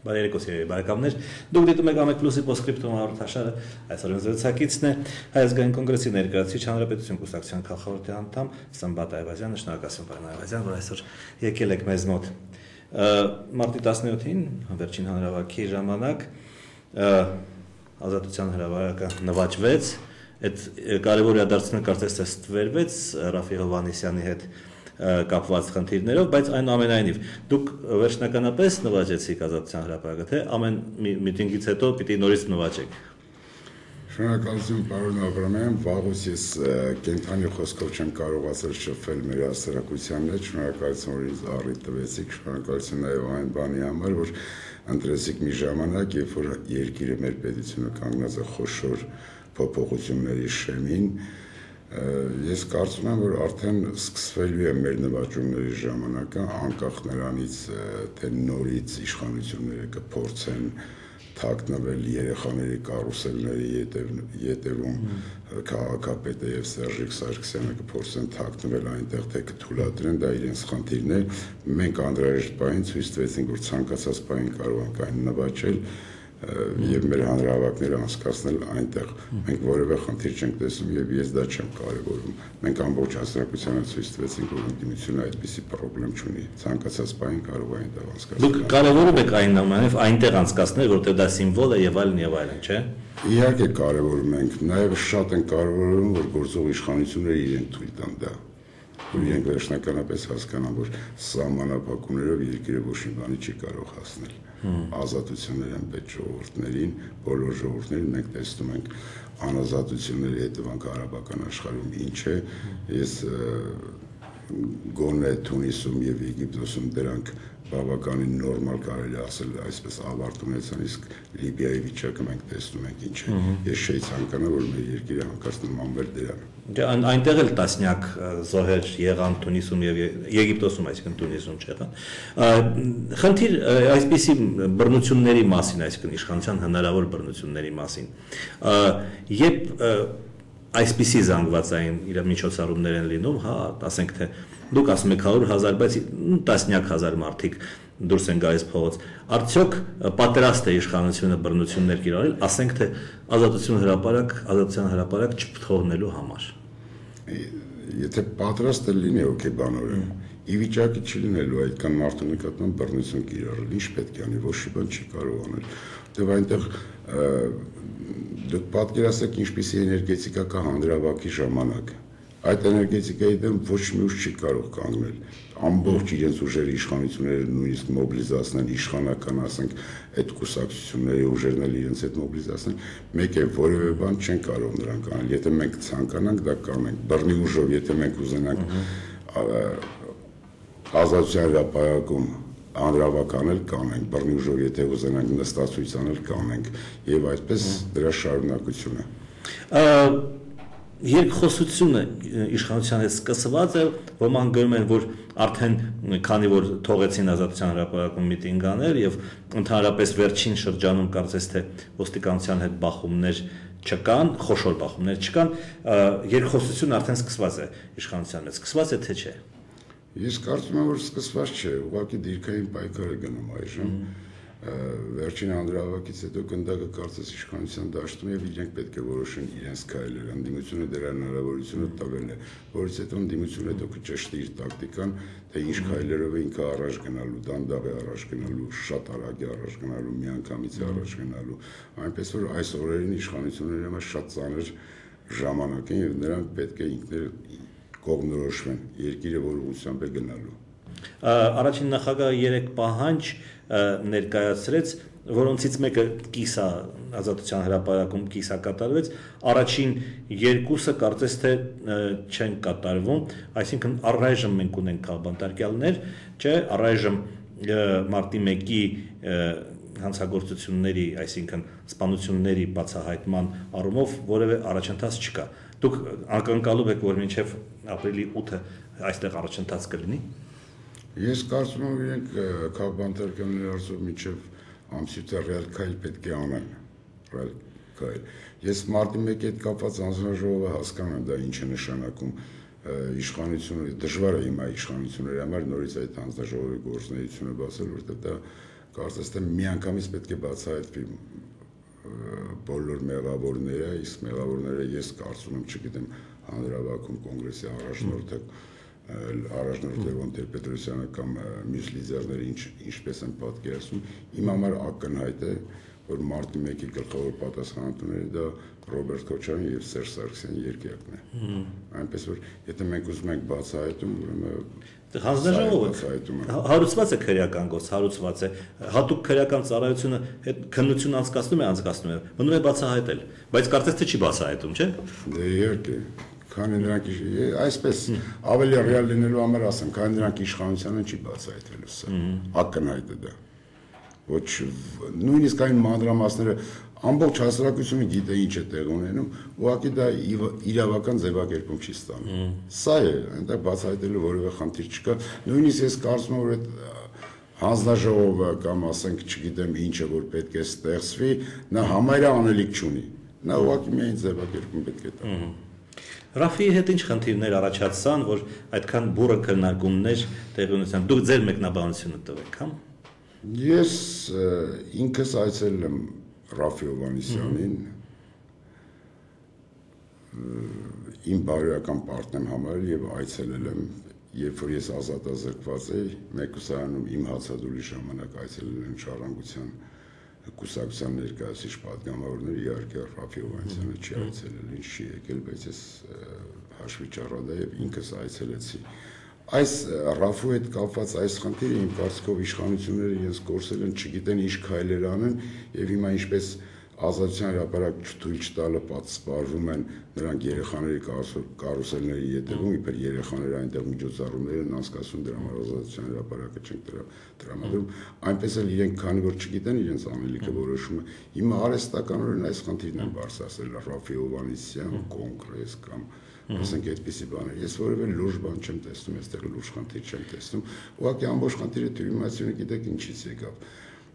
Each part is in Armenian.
Բարերեկոս բարեկամներ, դուք դիտում եք Ամեկ Պլյուսի Պոստսկրիպտում հաղորդաշարը, այսօր զրուցակիցն է Հայ ազգային կոնգրեսի ներկայացուցիչ Հանրապետություն կուսակցության քաղաքախորհրդի անդամ Սմբատ Այվազյանը, շնորհակալություն պարոն Այվազյան, որ այսօր եկել եք մեզ մոտ։ Մարտի 17-ին, վերջին հանրահավաքի ժամանակ Ազատության հրապարակը նվաճվեց, այդ կարևոր իրադարձությունը կարծես թե ստվերվեց Ռաֆի Հովհաննիսյանի հետ կապված խնդիրներով, բայց այնուամենայնիվ դուք վերջնականապես նվաճեցիք Ազատության հրապարակը, թե ամեն միտինգից հետո պիտի նորից նվաճեք։ Շնորհակալություն պարոն Աբրամյան, վաղուց ես կենթանի խոսքով չեմ կարողացել շփվել մեր հասարակության հետ, շնորհակալություն որ ինձ առիթ տվեցիք, շնորհակալություն նաև այն բանի համար, որ ընտրեցիք մի ժամանակ, երբ որ երկիրը մեր պետությունը կանգնած է խոշոր փոփոխությունների շեմին։ Ես կարծում եմ, որ արդեն սկսվելու է մեր նվաճումների ժամանակը, անկախ նրանից, թե նորից իշխանությունները կփորձեն թաքնվել երեխաների կարուսելների ետևում քաղաքապետը եւ Սերժիկ Սարգսյանը կփորձեն թաքնվել այնտեղ, թե կթույլատրեն, դա իրենց խնդիրն է։ Մենք անհրաժեշտ բային ցույց տվեցինք, որ ցանկացած բային կարող ենք այն նվաճել եւ մեր հանրահավաքները անցկացնել այնտեղ։ Մենք որևէ խնդիր չենք տեսնում եւ ես դա չեմ կարևորում։ Մենք ամբողջ հասարակությանը ցույց տվեցինք, որ ընդդիմությունը այդպիսի խնդրեմ չունի։ Ցանկացած բային կարող է այնտեղ անցկացնել։ Դուք կարևորում եք այնուամենայնիվ այնտեղ անցկացնել, որտեղ դա սիմվոլ է եւ այլն, չէ՞։ Իհարկե կարևորում ենք, նաեւ շատ են կարևորում, որ գործող իշխանությունները իրենք թույլ տան դա։ Որ իրենք վերջնականապես հասկանան, որ սահմանափակումներով երկիրը ոչ մի բանի չի կարող հասնել։ Ազատություններ են պետք ժողովուրդներին, բոլոր ժողովուրդներին մենք տեսնում ենք անազատությունների հետևանք արաբական աշխարհում ինչ է։ Ես գոնե Թունիսում եւ Եգիպտոսում դրանք բավականին նորմալ կարելի ասել, այսպես ավարտ ունեցան, իսկ Լիբիայի վիճակը մենք տեսնում ենք ինչ է։ Ես չէի ցանկանա, որ մեր երկիրը հանկարծ նմանվեր դրան։ Այնտեղ էլ տասնյակ զոհեր եղան Թունիսում եւ Եգիպտոսում, այսինքն Թունիսում չեղան։ Խնդիր այսպիսի բռնությունների մասին, այսինքն իշխանության հնարավոր բռնությունների մասին։ Երբ այսպիսի զանգվածային իր միջոցառումներ են լինում, հա, ասենք թե դուք ասում եք 100,000, բայց տասնյակ հազար մարդիկ դուրս են գալիս փողոց։ Արդյոք պատրաստ է իշխանությունը բռնություններ կիրառել, ասենք թե ազատության հրապարակ չփթողնելու համար։ Եթե պատրաստ է լինի օկեբանորեն, ի վիճակի չի լինելու այդքան մարդու նկատմամբ բռնություն կիրառել, ինչ պետք է անի, ոչ մի բան չի կարող անել։ Դե այնտեղ դուք պատկերացրեք ինչպիսի էներգետիկա կա հանրահավաքի ժամանակ։ Այդ էներգետիկայի դեմ ոչ մի ուժ չի կարող կանգնել։ Ամբողջ իրենց ուժերը իշխանությունները նույնիսկ մոբիլիզացնեն, իշխանական ասենք այդ կուսակցությունների ուժերն էլ իրենց հետ մոբիլիզացնեն, մեկ է որևէ բան չեն կարող նրանք անել։ Եթե մենք ցանկանանք, դա կանենք։ Բռնի ուժով, եթե մենք ուզենանք ազատության հրապարակում հանրահավաք անել կանենք, բռնի ուժով եթե ուզենանք նստացույց անել կանենք եւ այսպես դրա շարունակությունը։ Երկխոսությունը իշխանության հետ սկսված է, ոմանք գրում են, որ արդեն քանի որ թողեցին Ազատության հրապարակում միտինգ անել եւ ընդհանրապես վերջին շրջանում կարծես թե ոստիկանության հետ բախումներ չկան, խոշոր բախումներ չկան, երկխոսությունը արդեն սկսված է իշխանության հետ, սկսված է թե չէ։ Ես կարծում եմ, որ սկսված չէ, ուղղակի դիրքային պայքար է գնում այժմ։ Վերջին հանրահավաքից հետո գնդակը կարծես իշխանության դաշտում եւ իրենք պետք է որոշեն իրենց քայլերը։ Ընդդիմությունը դրա հնարավորությունը տվել է, որից հետո ընդդիմությունը հետո կճշտի իր տակտիկան, թե ինչ քայլերով է ինքը առաջ գնալու, դանդաղ է առաջ գնալու, շատ արագ է առաջ գնալու, միանգամից է առաջ գնալու։ Այնպես որ այս օրերին իշխանությունների համար շատ ծանր ժամանակ է եւ նրանք պետք է ինքները կողմնորոշվեն երկիրը որ ուղղությամբ է գնալու։ Առաջին նախագահը 3 պահանջ ներկայացրեց, որոնցից մեկը կիսա Ազատության հրապարակում կիսա կատարվեց, առաջին 2-ը կարծես թե չեն կատարվում, այսինքն առայժմ մենք ունենք քաղբանտարկյալներ, չէ, առայժմ մարտի 1-ի հանցագործությունների, այսինքն սպանությունների բացահայտման առումով որևէ առաջընթաց չկա։ Դուք ակնկալում եք, որ մինչև ապրիլի 8-ը այստեղ առաջընթաց կլինի։ Ես կարծում եմ, իրենք քաղբանտարկյալների արծով մինչև ամսյութը ռեալ քայլ պետք է անեն, ռեալ քայլ։ Ես մարտի 1-ի հետ կապված հանձնաժողովը հասկանում եմ, դա ինչ է նշանակում իշխանությունը, դժվար է հիմա իշխանությունների համար նորից այդ հանձնաժողովի գործունեությունը բացել, որտեղ դա կարծես թե միանգամից պետք է բացահայտվի բոլոր մեղավորները, իսկ մեղավորները ես կարծում եմ, չգիտեմ, հանրավակում կոնգրեսի առաջնորդ Լևոն Տեր-Պետրոսյանը կամ մյուս լիդերները ինչպես են պատկերացնում, իմ համար ակնհայտ է, որ մարտի 1-ի գլխավոր պատասխանատուները դա Ռոբերտ Քոչարյանն եւ Սերժ Սարգսյանի երկերակն է։ Այնպես որ եթե մենք ուզում ենք բացահայտում, ուրեմն հանձնաժողովը հարուցված է քրեական գործ, հարուցված է հատուկ քրեական ծառայությունը հետ քննություն անցկացնում է, մնում է բացահայտել, բայց կարծես թե չի բացահայտում, չէ՞։ Դե իհարկե, քանի նրանք այսպես ավելի ռեալ լինելու համար ասեմ, քանի նրանք իշխանությանը չի բացահայտվելու սա, ակնհայտ է դա։ Ոչ նույնիսկ այն մանրամասները ամբողջ հասարակությունը գիտե ինչ է տեղ ունենում, ուղղակի դա իրավական ձևակերպում չի ստանում։ Սա է, այնտեղ բացահայտելու որևէ խնդիր չկա։ Նույնիսկ ես կարծում եմ, որ այդ հանձնաժողովը կամ ասենք, չգիտեմ ինչը որ պետք է ստեղծվի, նա համարյա անելիք չունի։ Նա ուղղակի միայն ձևակերպում պետք է տա։ Ռաֆիի հետ ինչ խնդիրներ առաջացան, որ այդքան բուրը քննարկումներ տեղի ունեցան։ Դուք ձեր մեկնաբանությունը տվեք, հա։ Ես ինքս այցելել եմ Ռաֆի Հովհաննիսյանին իմ բարոյական պարտնեմ համարել եւ այցելել եմ, երբ որ ես ազատազրկված էի, մեկուսարանում իմ հացադուլի ժամանակ այցելել եմ Ժառանգության կուսակցության ներկայացուցիչ պատգամավորները, իհարկե Ռաֆի Հովհաննիսյանը չի այցելել, ինչ չի եկել, բայց ես հաշվի ճառադա եւ ինքս այցելեցի։ Այս Ռաֆու հետ կապված այս խնդիրը իմ կարծիքով իշխանությունները իրենց կորցրել են, չգիտեն ինչ քայլեր անեն եւ հիմա ինչպես ազատության հրապարակ թույլ չտալը սպառվում են նրանք երեխաների կարուսելների ետևում, իբր երեխաները այնտեղ միջոցառումներ են անցկացում, դրա համար ազատության հրապարակը չենք տրամադրում, այնպես էլ իրենք քանի որ չգիտեն իրենց անելիքը որոշումը, հիմա արհեստականորեն այս խնդիրն են բարձրացրել Ռաֆի Հովհաննիսյան, կոնգրես կամ ասենք այդպիսի բաներ։ Ես որևէ լուրջ բան չեմ տեսնում, այստեղ լուրջ խնդիր չեմ տեսնում։ Ուղղակի ամբողջ խնդիրը թյուրիմացիոնը գիտեք ինչից եկավ։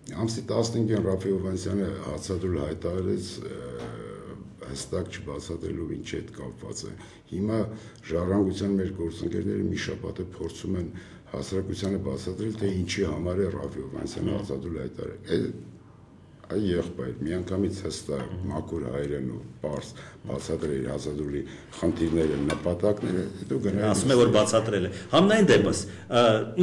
Ամսի 15-ին Ռաֆի Հովհաննիսյանը հացադուլ հայտարարեց հստակ չբացատրելով ինչի հետ կապված է։ Հիմա Ժառանգության մեր գործընկերները մի շաբաթ է փորձում են հասարակությանը բացատրել, թե ինչի համար է Ռաֆի Հովհաննիսյանը հացադուլ հայտարարել։ Այ եղբայր, միանգամից հստակ մաքուր հայերեն ու պարզ բացատրել հացադուլի խնդիրները, նպատակները, հետո գնալ ասում է որ բացատրել է։ Համնային դեպս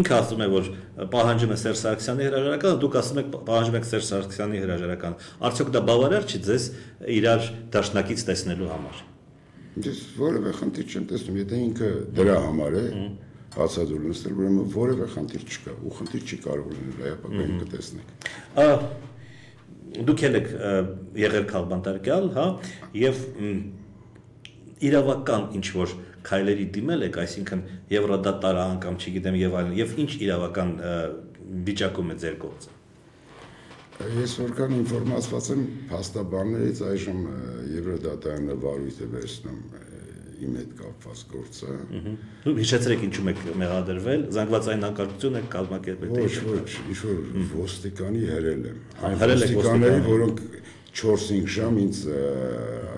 ինքը ասում է որ պահանջում է Սերժ Սարգսյանի հրաժարականը, դուք ասում եք պահանջում եք Սերժ Սարգսյանի հրաժարականը։ Արդյոք դա բավարար չի ձեզ իրար դաշնակից տեսնելու համար։ Ես որևէ խնդիր չեմ տեսնում, եթե ինքը դրա համար է հացադուլ նստել, ուրեմն որևէ խնդիր չկա, ու խնդիր չի կարող լինել, այապակային կտեսնեք։ Դուք եք եղել քաղբանտարկյալ, հա, եւ իրավական ինչ որ քայլերի դիմել եք, այսինքն Եվրոդատարան կամ չգիտեմ եւ այլն, եւ ինչ իրավական վիճակում է ձեր գործը։ Ես որքան ինֆորմացված եմ փաստաբաններից, այժմ Եվրոդատարանը վարույթ է վերցնում իմ հետ կապված գործը։ Դուք հիշեցրեք ինչու եք մեղադրվել, զանգվածային անկարգություն եք կազմակերպել։ Ոչ, ինչ որ ոստիկանի հրել եմ։ Այն ոստիկանների, որոնք 4-5 ժամ ինձ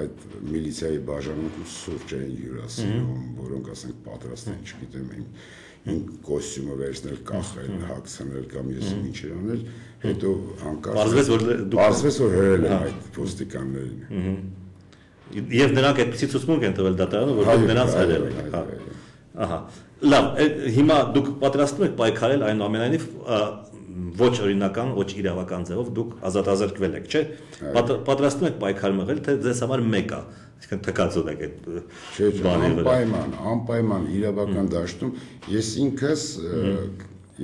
այդ միլիցիայի բաժանմունքում սուրճ էին հյուրասիրում, որոնք ասենք պատրաստ են, չգիտեմ, իմ կոստյումը վերցնել, կախել, հագցնել կամ ես ինչեր անել, հետո հանկարծ պարզվեց որ հրել եմ այդ ոստիկաններին։ Եվ նրանք այդպիսի ցուցմունք են տվել դատարանը, որ դուք նրանց հրել եք։ Ահա։ Լավ, հիմա դուք պատրաստվում եք պայքարել այնուամենայնիվ ոչ օրինական, ոչ իրավական ձևով դուք ազատազրկվել եք, չէ՞։ Պատրաստվում եք պայքար մղել, թե ձեզ համար մեկ է, այսինքն թքածուն եք այդ բանի վրա։ Անպայման իրավական դաշտում ես ինքս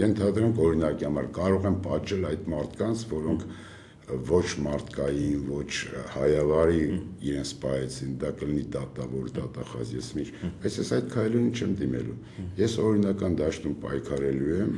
ենթադրենք օրինակի համար կարող եմ պատժել այդ մարդկանց, որոնք ոչ մարդկային, ոչ հայավարի իրենց պահեցին, դա կլինի դատավոր, դատախազ, ես միջ, բայց ես այդ քայլերին չեմ դիմելու։ Ես օրինական դաշտում պայքարելու եմ,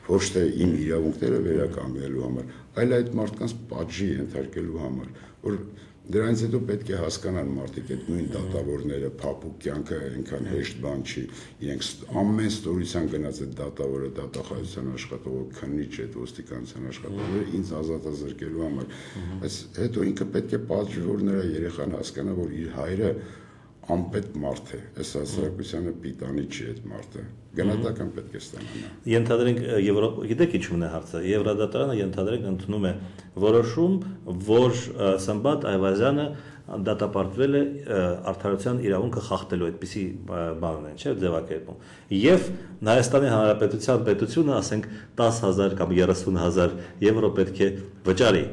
ոչ թե իմ իրավունքները վերականգնելու համար, այլ այդ մարդկանց պատժի ենթարկելու համար, որ դրանից հետո պետք է հասկանան մարդիկ այդ նույն դատավորները, փափուկ կյանքը այնքան հեշտ բան չի, իրենք ամեն ստորության գնաց այդ դատավորը, դատախազության աշխատողը, քննիչ այդ ոստիկանության աշխատողները ինձ ազատազրկելու համար, բայց հետո ինքը պետք է պատժի, որ նրա երեխան հասկանա, որ իր հայրը անպետք մարդ է, այս հասարակությանը պիտանի չի այդ մարդը, գնահատական պետք է ստանանա։ Ենթադրենք գիտեք ինչու՞մն է հարցը, Եվրոդատարանը ենթադրենք ընդունում է որոշում, որ Սմբատ Այվազյանը դատապարտվել է արդարության իրավունքը խախտելու, այդպիսի բանն են, չէ՞, ձևակերպում։ Եվ Հայաստանի Հանրապետության պետությունը, ասենք 10,000 կամ 30,000 եվրո պետք է վճարի,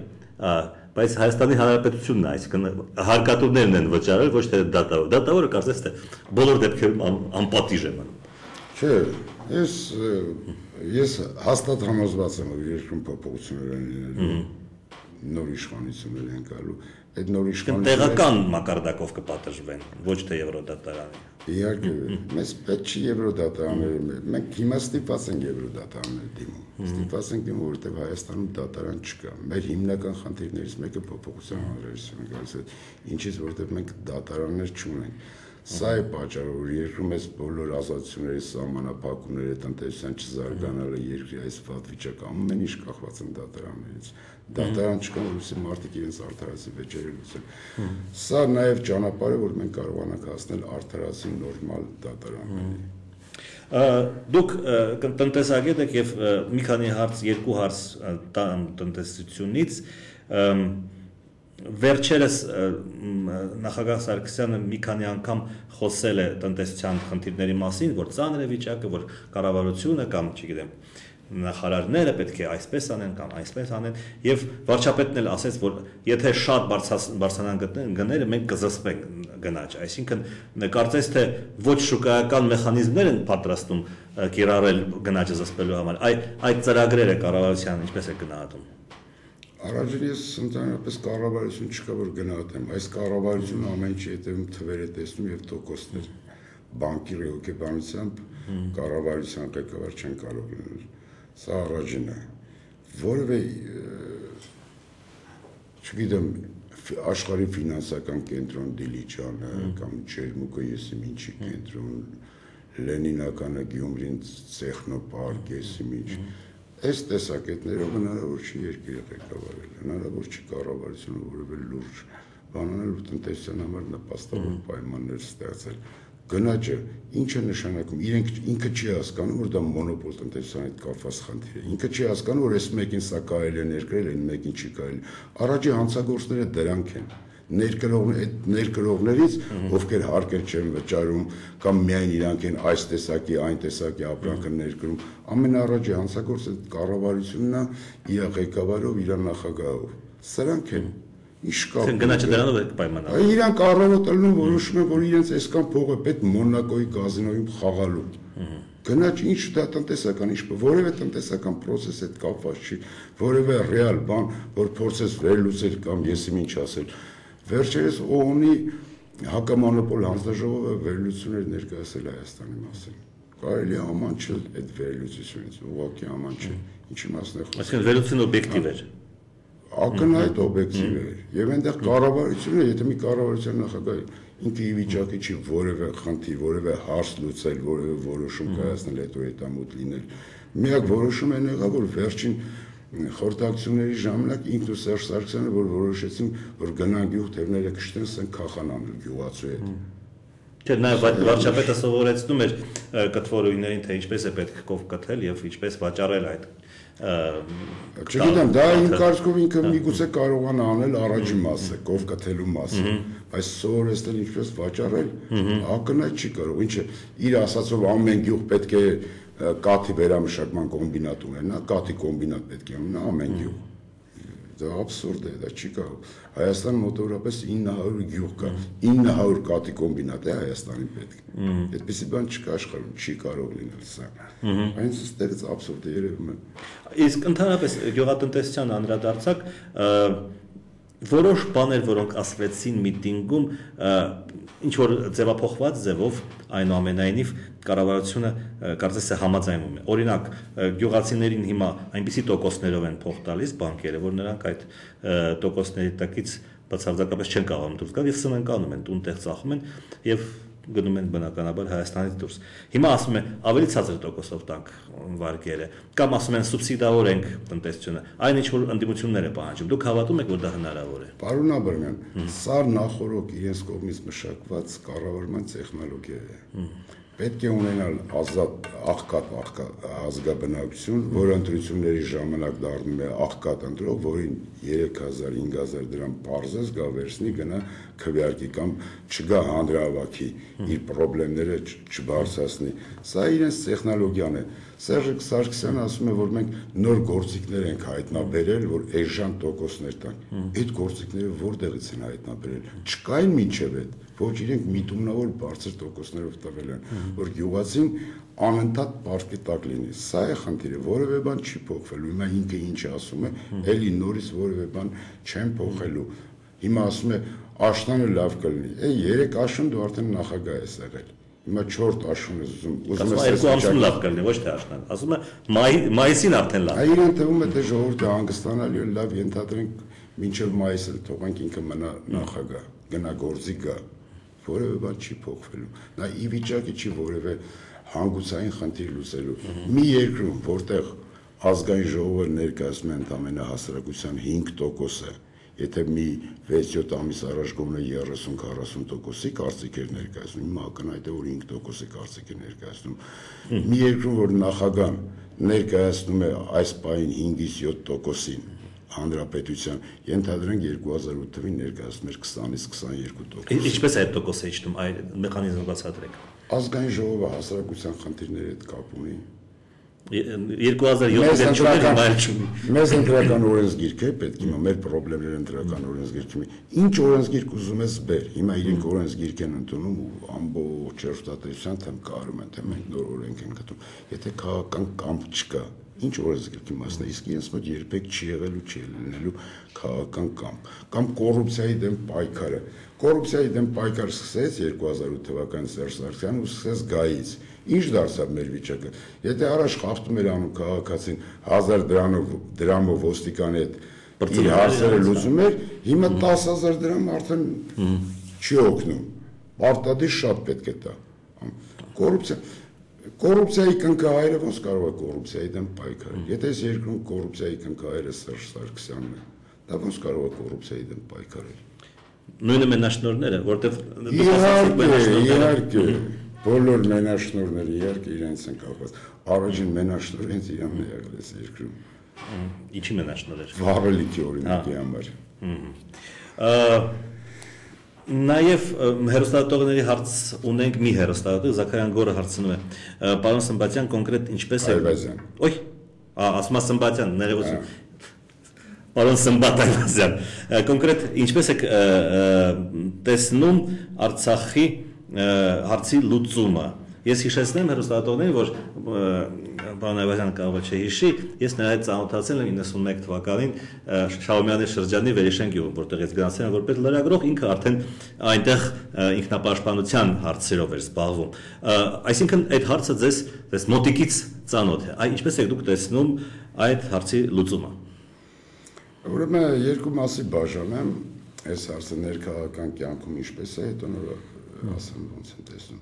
բայց Հայաստանի Հանրապետությունն է, այսինքն հարկատուներն են վճարել, ոչ թե դատավորը։ Դատավորը կարծես թե բոլոր դեպքերում անպատիժ է մնում։ Չէ, ես հաստատ համոզված եմ, որ երկրում փոփոխություններ են լինելու, նոր իշխանություններ են գալու, այդ նոր իշխանությունները տեղական մակարդակով կպատժվեն, ոչ թե Եվրոդատարանի։ Իհարկե, մեզ պետք չի Եվրոդատարանները, մենք հիմա ստիպված ենք Եվրոդատարաններ դիմում, ստիպված ենք դիմում, որովհետև Հայաստանում դատարան չկա, մեր հիմնական խնդիրներից մեկը փոփոխության հանրայնությունը գալիս է, ինչից որովհետև մենք դատարաններ չունենք։ Սա է պատճառը, որ երկրում այս բոլոր ազատությունների սահմանափակումները, տնտեսության չզարգանալը, երկրի այս վատ վիճակը ամեն ինչ կախված են դատարաններից։ Դատարան չկա, որովհետև մարդիկ իրենց արդարացի վեճերը լուծեն։ Սա նաև ճանապարհ է, որ մենք կարողանանք հասնել արդարացի նորմալ դատարանների։ Դուք տնտեսագետ եք եւ մի քանի երկու հարց տնտեսությունից Վերջերս նախագահ Սարգսյանը մի քանի անգամ խոսել է տնտեսության խնդիրների մասին, որ ծանր է վիճակը, որ կառավարությունը կամ, չգիտեմ, նախարարները պետք է այսպես անեն կամ այսպես անեն, եւ վարչապետն էլ ասեց, որ եթե շատ բարձրանան գները, մենք կզսպենք գնաճ, այսինքն կարծես թե ոչ շուկայական մեխանիզմներ են պատրաստում կիրառել գնաճը զսպելու համար, այդ ծրագրերը կառավարության ինչպես է գնահատում։ Առաջին ես ընդհանրապես կառավարություն չկա, որ գնահատեմ, այս կառավարությունը ամեն ինչի հետևում թվեր է տեսնում եւ տոկոսներ, բանկի հոգեբանությամբ կառավարության ղեկավար չեն կարող լինել, սա առաջինն է, որևէ, չգիտեմ, աշխարհի ֆինանսական կենտրոն Դիլիջանը կամ Չերմուկը եսիմ ինչի կենտրոն, Լենինականը Գյումրին տեխնոպարկ եսիմ ինչ Այս տեսակետներով հնարավոր չի երկիրը ղեկավարել, հնարավոր չի կառավարությունը որևէ լուրջ բանանել ու տնտեսության համար նպաստավոր պայմաններ ստեղծել։ Գնաճը ինչ է նշանակում, ինքը չի հասկանում, որ դա մոնոպոլ տնտեսության հետ կապված խնդիր է։ Ինքը չի հասկանում, որ այս մեկին սա կարելի է ներկրել, այն մեկին չի կարելի։ Առաջի հանցագործները դրանք են։ Ներկրողներից, ովքեր հարկեր չեն վճարում կամ միայն իրանք են այս տեսակի, այն տեսակի ապրանքը ներկրում, ամենաառաջի հանցագործը կառավարությունն է իր ղեկավարով, իր նախագահով։ Սրանք են։ Ինչ կա։ Գնաճը դրանով է պայմանավորվում։ Իրանք առավոտելնում որոշում են, որ իրենց այսքան փող է պետք Մոնակոյի կազինոյում խաղալու։ Գնաճ ինչ դա տնտեսական ինչ որևէ տնտեսական process հետ կապված չի, որևէ ռեալ բան, որ փորձես վերլուծել կամ եսիմ ինչ ասել։ Վերջերս ՕՕՆ-ի հակամոնոպոլ հանձնաժողովը վերլուծություններ ներկայացել Հայաստանի մասին։ Կարելի է ամանչել այդ վերլուծությունից, ուղղակի ամանչել։ Ինչի մասն է խոսքը։ Այսինքն վերլուծությունը օբյեկտիվ էր։ Ակնհայտ օբյեկտիվ է։ Եվ այնտեղ կառավարությունը, եթե մի կառավարության նախագահ ինքը ի վիճակի չի որևէ խնդիր, որևէ հարց լուծել, որևէ որոշում կայացնել, հետո հետամուտ լինել։ Միակ որոշումը այն եղավ, որ վերջին խորհրդակցությունների ժամանակ ինքն ու Սերժ Սարգսյանը որ որոշեցին, որ գնան գյուղ թևները կշտեն, ասեն քաղաքան անել գյուղացու հետ։ Չէ, նաև վարչապետը սովորեցնում էր կտվորուհիներին, թե ինչպես է պետք կով կթել եւ ինչպես վաճառել այդ։ Չգիտեմ, դա իմ կարծիքով ինքը միգուցե կարողանա անել առաջի մասը, կով կթելու մասը, բայց սովորեցնել ինչպես վաճառել, ակնհայտ չի կարող։ Ինչը իր ասածով ամեն գյուղ պետք է կաթի վերամշակման կոմբինատ ունենա, կաթի կոմբինատ պետք է ունենա ամեն գյուղ։ Դա абսուրդ է, դա չի կարող։ Հայաստան մոտավորապես 900 գյուղ կա, 900 կաթի կոմբինատ է Հայաստանի պետք։ Այդպիսի բան չկա աշխարհում, չի կարող լինել սա։ Այնց ստեղծ абսուրդ է երևում է։ Իսկ ընդհանրապես գյուղատնտեսության անդրադարձակ որոշ բաներ, որոնք ասվեցին միտինգում, ինչ որ ձևափոխված ձևով այնուամենայնիվ կառավարությունը կարծես է համաձայնում է։ Օրինակ, գյուղացիներին հիմա այնպիսի տոկոսներով են փող տալիս բանկերը, որ նրանք այդ տոկոսների տակից բացարձակապես չեն կարողանում դուրս գալ եւ սնանկանում են, տուն տեղ ծախում են եւ գնում են բնականաբար Հայաստանից դուրս։ Հիմա ասում են ավելի ցածր տոկոսով տանք վարկերը, կամ ասում են սուբսիդավորենք տնտեսությունը, այն ինչ որ ընդդիմությունները պահանջում։ Դուք հավատում եք, որ դա հնարավոր է։ Պարոն Աբրամյան, սա նախորոք իրենց կողմից մշակված կառավարման տեխնոլոգիա է։ Պետք է ունենալ ազատ աղքատ ազգաբնակություն, որը ընտրությունների ժամանակ դառնում է աղքատ ընտրող, որին 3000-5000 դրամ պարզես գա վերցնի գնա քվեարկի կամ չգա հանրահավաքի իր խնդիրները չբարձրացնի։ Սա իրենց տեխնոլոգիան է։ Սերժ Սարգսյանը ասում է, որ մենք նոր գործիքներ ենք հայտնաբերել, որ էժան տոկոսներ տանք։ Այդ գործիքները որտեղից են հայտնաբերել։ Չկային մինչև այդ, ոչ իրենք միտումնավոր բարձր տոկոսներով տվել են, որ գյուղացին անընդհատ պարկի տակ լինի։ Սա է խնդիրը, որևէ բան չի փոխվելու։ Հիմա ինքը ինչ ասում է, էլի նորից որևէ բան չեն փոխելու։ Հիմա ասում է աշնանը լավ կլինի։ 3 աշուն դու արդեն նախագահ ես եղել։ Հիմա 4 աշուն ես ուզում ես 2 ամսում լավ կլինի, ոչ թե աշնան։ Ասում է մայիսին արդեն լավ։ Իրեն թվում է թե ժողովուրդը հանգստանալու է, լավ ենթադրենք մինչև մայիսը թողենք ինքը մնա նախագահ, գնա գործի գա։ Որևէ բան չի փոխվելու։ Նա ի վիճակի չի որևէ հանգուցային խնդիր լուծելու։ Մի երկրում, որտեղ ազգային ժողովը ներկայացնում է ընդամենը հասարակության 5%-ը, եթե մի 6-7 ամիս առաջ գոնե 30-40%-ի կարծիք էր ներկայացնում, հիմա ակնհայտ է որ 5%-ի կարծիք է ներկայացնում։ Մի երկրում, որ նախագահան ներկայացնում է այս պահին 5-ից 7%-ին հանրապետության, ենթադրենք 2008 թվին ներկայացնում էր 20-ից 22%։ Ինչպես է այդ տոկոսը իջնում, այդ մեխանիզմը բացատրեք։ Ազգային ժողովը հասարակության խնդիրների հետ կապ ունի։ 2007-ին մեզ ընտրական օրենսգիրք է պետք հիմա մեր խնդիրները ընտրական օրենսգիրքի ինչ օրենսգիրք ուզում ես բեր հիմա իրենք օրենսգիրք են ընդունում ու ամբողջ հեռուստատեսության թեմ կարում են թե մենք նոր օրենք ենք գտնում եթե քաղաքական կամք չկա ինչ օրենսգիրքի մասն է իսկ իրենց մոտ երբեք չի եղել ու չի լինելու քաղաքական կամ կոռուպցիայի դեմ պայքարը կոռուպցիայի դեմ պայքար սկսեց 2008 թվականին Սերժ Սարգսյանը ու սկսեց գայից Ինչ դարձավ մեր վիճակը։ Եթե առաջ խախտում էր անում քաղաքացին 1000 դրամով ոստիկանի հետ իր հարցերը լուծում էր, հիմա 10000 դրամ արդեն չի օգնում։ Պարտադիր շատ պետք է տա։ Կոռուպցիայի կնքահայրը ոնց կարող է կոռուպցիայի դեմ պայքարել։ Եթե այս երկրում կոռուպցիայի կնքահայրը Սերժ Սարգսյանն է, դա ոնց կարող է կոռուպցիայի դեմ պայքարել։ Նույնը մենաշնորհները, որտեղ իհարկե բոլոր մենաշնորհները իհարկե իրենց են կապված։ Առաջին մենաշնորհը հենց Իրանն է եղել այս երկրում։ Ինչի մենաշնորհ էր։ Վաղելիքի օրինակի համար։ Նաև հերոստատողների հարց ունենք մի հերոստատող Զաքարյան Գորը հարցնում է պարոն Սմբատյան կոնկրետ ինչպես է Ոյ ասում Սմբատյան ներողություն Պարոն Սմբատյան կոնկրետ ինչպես է տեսնում Արցախի հարցի լուծումը Ես հիշեցնեմ հերոստատողներին որ պարոն Այվազյանը կարող է չհիշի ես նրա հետ ծանոթացել եմ 91 թվականին Շահումյանի շրջանի Վերիշեն գյուղում որտեղ ես գնացել եմ որպես լրագրող ինքը արդեն այնտեղ ինքնապաշտպանության հարցերով էր զբաղվում այսինքն այդ հարցը ձեզ մոտիկից ծանոթ է ինչպես եք դուք տեսնում այդ հարցի լուծումը Ուրեմն երկու մասի բաժանեմ այս հարցը ներքաղաքական կյանքում ինչպես է հետո նոր ասեմ ոնց են տեսնում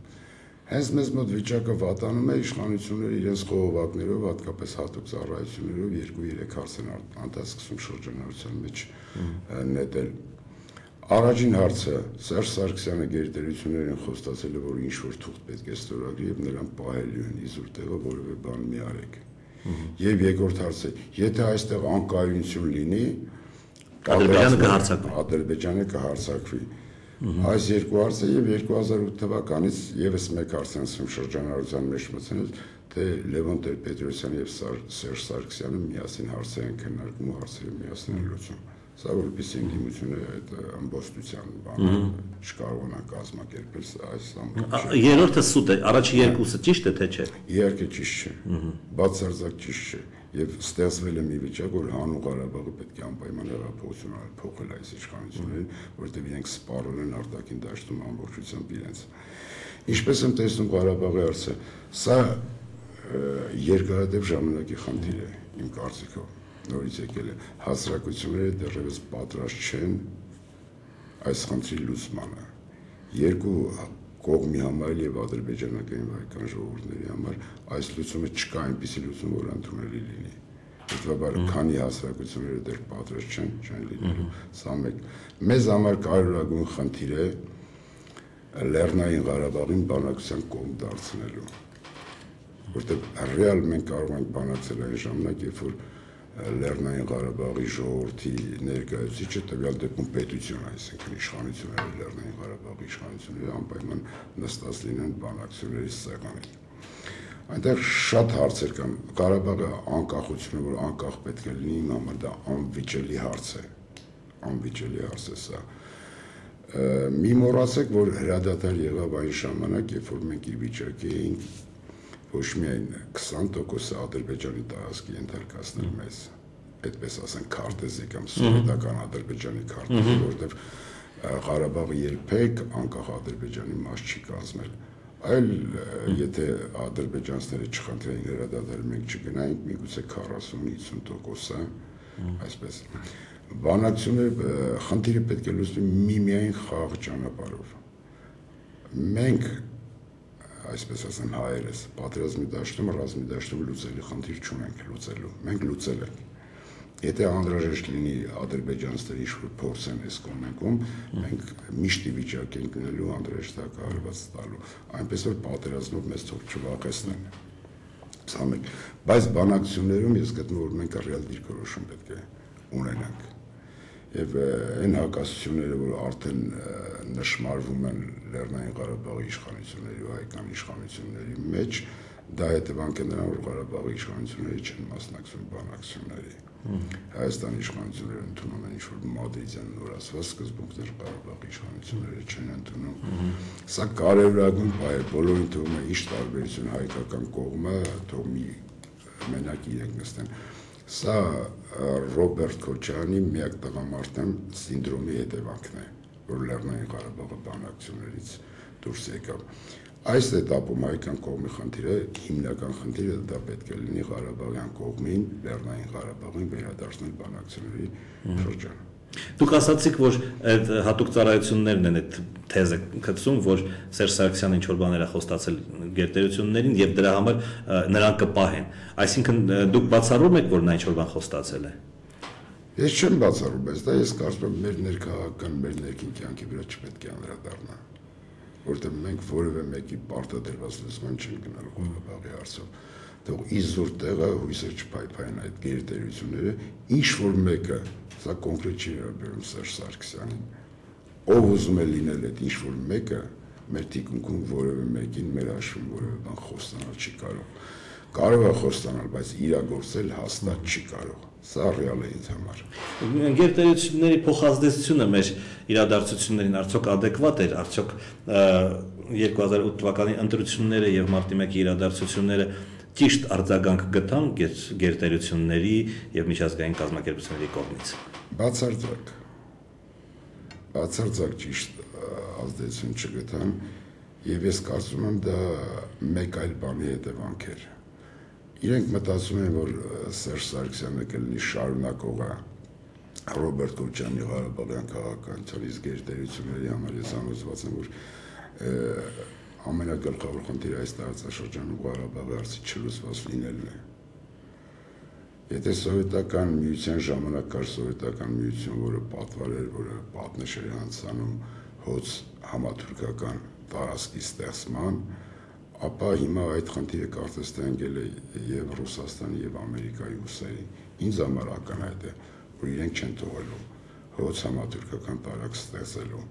Հենց մեզ մոտ վիճակը վատանում է իշխանությունները իրենց խողովակներով, հատկապես հատուկ ծառայություններով 2-3 հարց են անդրադառնում շրջանառության մեջ նետել։ Առաջին հարցը Սերժ Սարգսյանը գերտերություններին խոստացել է, որ ինչ-որ թուղթ պետք է ստորագրի եւ նրան պահելու են իզուր տեղը որևէ բան մի արեք։ Եվ երկրորդ հարցը, եթե այստեղ անկայունություն լինի, Ադրբեջանը կհարձակվի։ Այս երկու հարցը եւ 2008 թվականից եւս մեկ հարցանցում շրջանառության մեջ մտցնեց, թե Լևոն Տեր-Պետրոսյանը եւ Սերժ Սարգսյանը միասին հարցեր են քննարկում ու հարցերը միասին են լուծում։ Սա որպեսզի ընդդիմությունը այդ ամբողջության բանը չկարողանան կազմակերպել այս ամբողջը։ Երրորդը սուտ է, առաջի երկուսը ճիշտ է թե չէ։ Իհարկե ճիշտ չէ։ Բացարձակ ճիշտ չէ։ Եվ ստեղծվել է մի վիճակ, որ Հանուն Ղարաբաղը պետք է անպայման հեղափոխություն փոխել այս իշխանություններին, որովհետև իրենք սպառել են արտաքին դաշտում ամբողջությամբ իրենց։ Ինչպես եմ տեսնում Ղարաբաղի հարցը, սա երկարատև ժամանակի խնդիր է, իմ կարծիքով, նորից եկել է։ Հասարակությունները դեռևս պատրաստ չեն այս խնդրի լուծմանը։ Երկու կողմի համար եւ ադրբեջանական հայկական ժողովուրդների համար այս լուծումը չկա այնպիսի լուծում, որ ընդունելի լինի։ Հետևաբար քանի հասարակությունները դեռ պատրաստ չեն լինելու։ Սա մեկ։ Մեզ համար կարևորագույն խնդիր է Լեռնային Ղարաբաղին բանակցության կողմ դարձնելու, որտեղ ռեալ մենք կարող ենք բանակցել այն ժամանակ, երբ որ Լեռնային Ղարաբաղի ժողովրդի ներկայացուցիչը տվյալ դեպքում պետություն, այսինքն իշխանությունները, Լեռնային Ղարաբաղի իշխանությունները անպայման նստած լինեն բանակցությունների սեղանին։ Այնտեղ շատ հարցեր կան։ Ղարաբաղի անկախությունը, որ անկախ պետք է լինի, իմ համար դա անվիճելի հարց է։ Անվիճելի հարց է սա։ Մի մոռացեք, որ հրադադար եղավ այն ժամանակ, երբ որ մենք ի վիճակի էինք ոչ միայն 20% Ադրբեջանի տարածքի ենթարկացնել մեզ, այդպես ասենք քարտեզի կամ սովետական Ադրբեջանի քարտեզի, որտեղ Ղարաբաղը երբեք անկախ Ադրբեջանի մաս չի կազմել, այլ եթե ադրբեջանցիները չխնդրեին հրադադարը մենք չգնայինք, միգուցե 40-50%, այսպես։ Բանակցությունները խնդիրը պետք է լուծվի միայն խաղաղ ճանապարհով։ Մենք այսպես ասեմ հայերս պատերազմի դաշտում, ռազմի դաշտում լուծելի խնդիր չունենք լուծելու, մենք լուծել ենք։ Եթե անհրաժեշտ լինի ադրբեջանցիների ինչ-որ փորձեն այս կողմում, մենք միշտ ի վիճակի ենք լինելու անհրաժեշտակարգված տալու, այնպես որ պատերազմով մեզ թող չվախեցնեն։ Սա մեկ, բայց բանակցություններում ես գտնում որ մենք ռեալ դիրքորոշում պետք է ունենանք։ Եվ այն հակասությունները, որ արդեն նշմարվում են Լեռնային Ղարաբաղի իշխանությունների ու հայկական իշխանությունների մեջ, դա հետևանք է նրան, որ Ղարաբաղի իշխանությունները չեն մասնակցում բանակցությունների։ Հայաստանի իշխանությունները ընդունում են ինչ-որ մադրիդյան նորացված սկզբունքներ, Ղարաբաղի իշխանությունները չեն ընդունում։ Սա կարևորագույն բան է, բոլորին թվում է ինչ տարբերություն հայկական կողմը, թող մի մենակ իրենք նստեն։ Սա Ռոբերտ Քոչարյանի միակ տղամարդան սինդրոմի հետևանքն է, որ Լեռնային Ղարաբաղը բանակցություններից դուրս եկավ։ Այս էտապում հայկական կողմի խնդիրը, հիմնական խնդիրը դա պետք է լինի Ղարաբաղյան կողմին, Լեռնային Ղարաբաղին վերադարձնել բանակցությունների շրջանը։ Դուք ասացիք, որ այդ հատուկ ծառայություններն են այդ թեզը գծում, որ Սերժ Սարգսյանը ինչ-որ բաներ է խոստացել գերտերություններին եւ դրա համար նրանք կպահեն։ Այսինքն դուք բացառում եք, որ նա ինչ-որ բան խոստացել է։ Ես չեմ բացառում, բայց դա ես կարծում եմ մեր ներքաղաքական, մեր ներքին կյանքի վրա չպետք է անդրադառնա, որտեղ մենք որևէ մեկի պարտադրված լուսման չենք գնալու Ղարաբաղի հարցով։ Թող իզուր տեղը հույսեր չփայփային այդ գերտերությունները, ինչ որ մեկը, սա կոնկրետ չի վերաբերում Սերժ Սարգսյանին, ով ուզում է լինել այդ ինչ որ մեկը, մեր թիկունքում որևէ մեկին մեր հաշվին որևէ բան խոստանալ չի կարող։ Կարող է խոստանալ, բայց իրագործել հաստատ չի կարող։ Սա ռեալ է ինձ համար։ Գերտերությունների փոխազդեցությունը մեր իրադարձություններին արդյոք adekvat էր, արդյոք 2008 թվականի ընտրությունները եւ մարտի 1-ի իրադարձությունները ճիշտ արձագանք գտան գերտերությունների եւ միջազգային կազմակերպությունների կողմից։ Բացարձակ ճիշտ ազդեցություն չգտան եւ ես կարծում եմ դա մեկ այլ բանի հետևանք էր։ Իրենք մտածում են, որ Սերժ Սարգսյանը կլինի շարունակողը Ռոբերտ Քոչարյանի Ղարաբաղյան քաղաքականության իսկ գերտերությունների համար ես համոզված եմ, որ ամենագլխավոր խնդիրը այս տարածաշրջանում Ղարաբաղի հարցի չլուծված լինելն է։ Եթե սովետական միության ժամանակ կար սովետական միություն, որը պատվար էր, որը պատնեշ էր անցանում հոծ համաթուրքական տարածքի ստեղծման, ապա հիմա այդ խնդիրը կարծես թե ընկել է եւ Ռուսաստանի եւ Ամերիկայի ուսերին։ Ինձ համար ակնհայտ է, որ իրենք չեն թողելու հոծ համաթուրքական տարածք ստեղծելու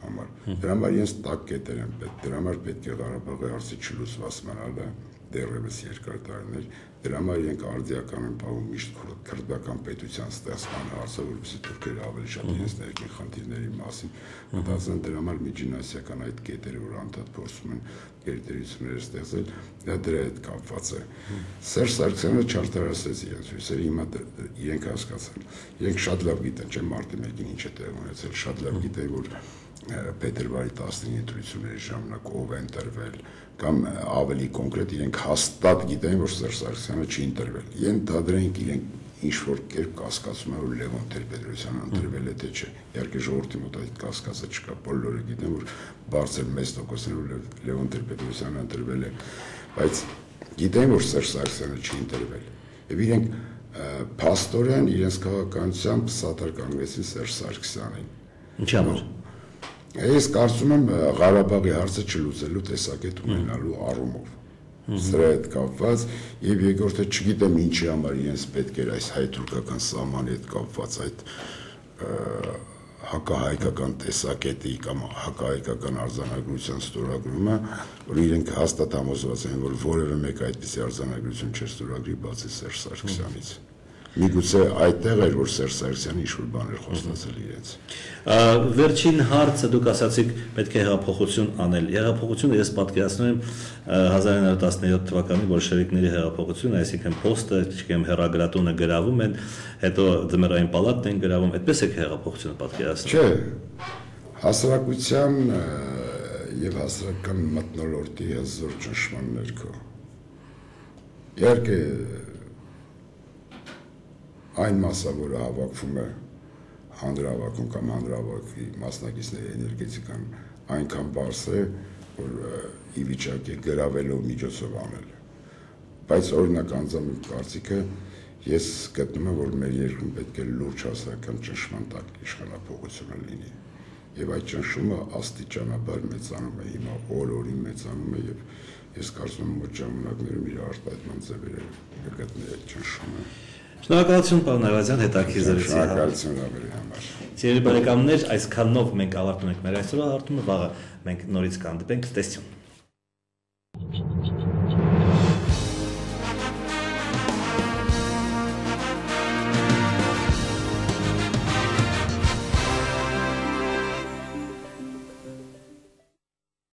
համար։ Դրա համար իրենց տակ կետեր են պետք, դրա համար պետք է Ղարաբաղի հարցի չլուծված մնալը դեռևս երկար տարիներ, դրա համար իրենք արդիական են պահում միշտ քրդական պետության ստեղծման հարցը, որովհետեւ թուրքերը ավելի շատ իրենց ներքին խնդիրների մասին մտածեն, դրա համար միջինասիական այդ կետերը, որ անդադ փորձում են գերտերություններ ստեղծել, դա դրա հետ կապված է։ Սերժ Սարգսյանը չարտարացրեց իրենց հույսերը, հիմա իրենք հասկացան, իրենք շատ լավ գիտեն, չէ՞ մարտի 1-ին ինչ է տեղ ունեցել, շատ լավ գիտեն, որ փետրվարի 19-ի ընտրությունների ժամանակ ով է ընտրվել, կամ ավելի կոնկրետ իրենք հաստատ գիտեն, որ Սերժ Սարգսյանը չի ընտրվել։ Ենթադրենք իրենք ինչ-որ կերպ կասկածում է, որ Լևոն Տեր-Պետրոսյանը ընտրվել է, թե չէ։ Իհարկե ժողովրդի մոտ այդ կասկածը չկա, բոլորը գիտեն, որ բարձր մեծ տոկոսներով Լևոն Տեր-Պետրոսյանը ընտրվել է, բայց գիտեն, որ Սերժ Սարգսյանը չի ընտրվել։ Եվ իրենք փաստորեն իրենց քաղաքականությամբ սատար կանգնեցին Սերժ Սարգսյանին։ Ինչի համար։ Ես կարծում եմ Ղարաբաղի հարցը չլուծելու տեսակետ ունենալու առումով։ Սրա հետ կապված եւ երկրորդը չգիտեմ ինչի համար իրենց պետք էր այս հայ-թուրքական սահմանի հետ կապված այդ հակահայկական տեսակետի կամ հակահայկական արձանագրության ստորագրումը, որ իրենք հաստատ համոզված են, որ որևէ մեկ այդպիսի արձանագրություն չէր ստորագրի բացի Սերժ Սարգսյանից։ Միգուցե այդտեղ էր, որ Սերժ Սարգսյանը ինչ-որ բաներ խոստացել իրենց։ Վերջին հարցը դուք ասացիք պետք է հեղափոխություն անել։ Հեղափոխությունը ես պատկերացնում եմ 1917 թվականի բոլշևիկների հեղափոխությունը, այսինքն փոստը, չգիտեմ, հեռագրատունը գրավում են, հետո ձմեռային պալատն են գրավում, այդպես է հեղափոխությունը պատկերացնում։ Չէ, հասարակության եւ հասարակական մթնոլորտի հզոր ճնշման ներքո։ Իհարկե այն մասը, որը հավաքվում է հանրահավաքում կամ հանրահավաքի մասնակիցների էներգետիկան այնքան բարձ է, որ ի վիճակի է գրավելով միջոցով անել։ Բայց օրինակ անձամբ կարծիքը ես գտնում եմ, որ մեր երկրում պետք է լուրջ հասարակական ճնշման տակ իշխանափոխությունը լինի։ Եվ այդ ճնշումը աստիճանաբար մեծանում է, հիմա օր-օրի մեծանում է եւ ես կարծում եմ որ ժամանակներում իր արտահայտման ձևերը կգտնի այդ ճնշումը։ Շնորհակալություն, պարոն Այվազյան, հետաքրքիր զրույցի համար։ Շնորհակալություն ավելի համար։ Սիրելի բարեկամներ, այսքանով մենք ավարտում ենք մեր այսօրվա հարթումը, վաղը մենք նորից կհանդիպենք, տեսություն։